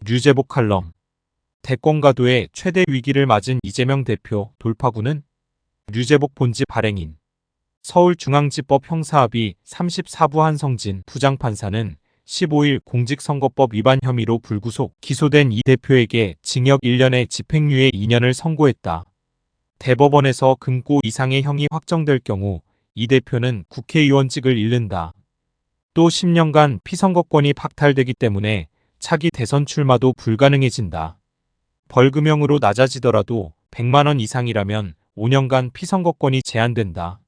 류재복 칼럼. 대권가도의 최대 위기를 맞은 이재명 대표 돌파구는 류재복 본지 발행인. 서울중앙지법 형사합의 34부 한성진 부장판사는 15일 공직선거법 위반 혐의로 불구속 기소된 이 대표에게 징역 1년에 집행유예 2년을 선고했다. 대법원에서 금고 이상의 형이 확정될 경우 이 대표는 국회의원직을 잃는다. 또 10년간 피선거권이 박탈되기 때문에 차기 대선 출마도 불가능해진다. 벌금형으로 낮아지더라도 100만 원 이상이라면 5년간 피선거권이 제한된다.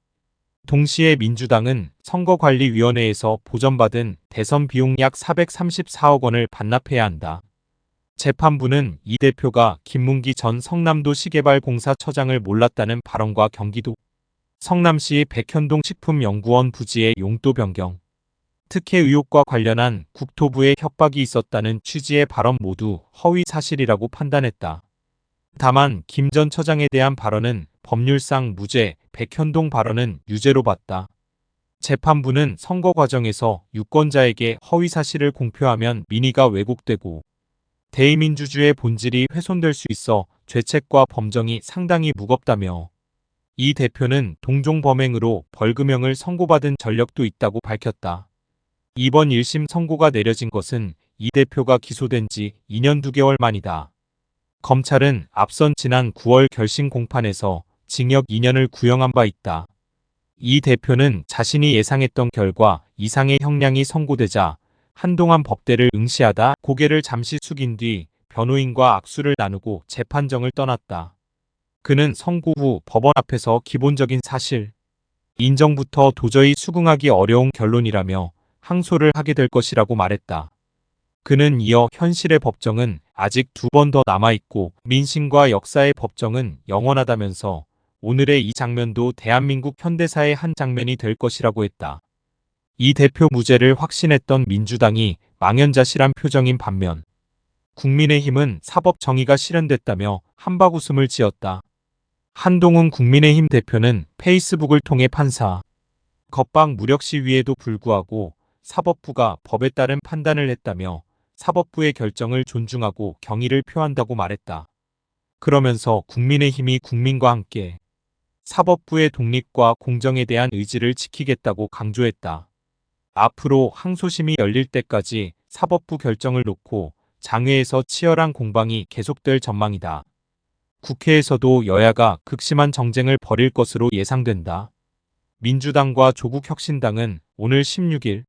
동시에 민주당은 선거관리위원회에서 보전받은 대선 비용 약 434억 원을 반납해야 한다. 재판부는 이 대표가 김문기 전 성남도시개발공사 처장을 몰랐다는 발언과 경기도 성남시 백현동 식품연구원 부지의 용도 변경, 특혜 의혹과 관련한 국토부의 협박이 있었다는 취지의 발언 모두 허위 사실이라고 판단했다. 다만 김 전 처장에 대한 발언은 법률상 무죄, 백현동 발언은 유죄로 봤다. 재판부는 선거 과정에서 유권자에게 허위 사실을 공표하면 민의가 왜곡되고 대의민주주의의 본질이 훼손될 수 있어 죄책과 범정이 상당히 무겁다며 이 대표는 동종 범행으로 벌금형을 선고받은 전력도 있다고 밝혔다. 이번 1심 선고가 내려진 것은 이 대표가 기소된 지 2년 2개월 만이다. 검찰은 앞선 지난 9월 결심 공판에서 징역 2년을 구형한 바 있다. 이 대표는 자신이 예상했던 결과 이상의 형량이 선고되자 한동안 법대를 응시하다 고개를 잠시 숙인 뒤 변호인과 악수를 나누고 재판정을 떠났다. 그는 선고 후 법원 앞에서 기본적인 사실, 인정부터 도저히 수긍하기 어려운 결론이라며 항소를 하게 될 것이라고 말했다. 그는 이어 현실의 법정은 아직 2번 더 남아있고 민심과 역사의 법정은 영원하다면서 오늘의 이 장면도 대한민국 현대사의 한 장면이 될 것이라고 했다. 이 대표 무죄를 확신했던 민주당이 망연자실한 표정인 반면 국민의힘은 사법 정의가 실현됐다며 한박웃음을 지었다. 한동훈 국민의힘 대표는 페이스북을 통해 판사 겁박 무력 시위에도 불구하고 사법부가 법에 따른 판단을 했다며 사법부의 결정을 존중하고 경의를 표한다고 말했다. 그러면서 국민의힘이 국민과 함께 사법부의 독립과 공정에 대한 의지를 지키겠다고 강조했다. 앞으로 항소심이 열릴 때까지 사법부 결정을 놓고 장외에서 치열한 공방이 계속될 전망이다. 국회에서도 여야가 극심한 정쟁을 벌일 것으로 예상된다. 민주당과 조국혁신당은 오늘 16일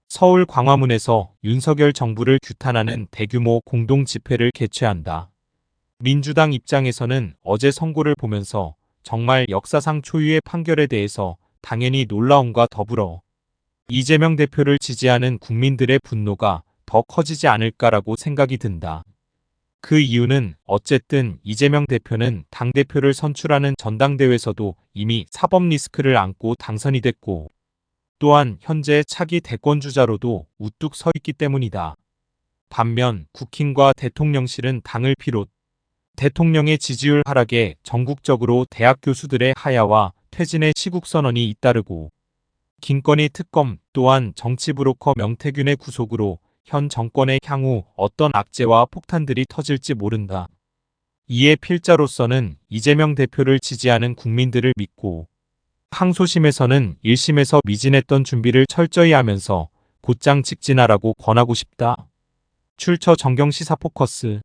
서울 광화문에서 윤석열 정부를 규탄하는 대규모 공동 집회를 개최한다. 민주당 입장에서는 어제 선고를 보면서 정말 역사상 초유의 판결에 대해서 당연히 놀라움과 더불어 이재명 대표를 지지하는 국민들의 분노가 더 커지지 않을까라고 생각이 든다. 그 이유는 어쨌든 이재명 대표는 당대표를 선출하는 전당대회에서도 이미 사법 리스크를 안고 당선이 됐고 또한 현재 차기 대권주자로도 우뚝 서 있기 때문이다. 반면 국힘과 대통령실은 당을 비롯 대통령의 지지율 하락에 전국적으로 대학 교수들의 하야와 퇴진의 시국선언이 잇따르고 김건희 특검 또한 정치 브로커 명태균의 구속으로 현 정권의 향후 어떤 악재와 폭탄들이 터질지 모른다. 이에 필자로서는 이재명 대표를 지지하는 국민들을 믿고 항소심에서는 1심에서 미진했던 준비를 철저히 하면서 곧장 직진하라고 권하고 싶다. 출처 정경 시사 포커스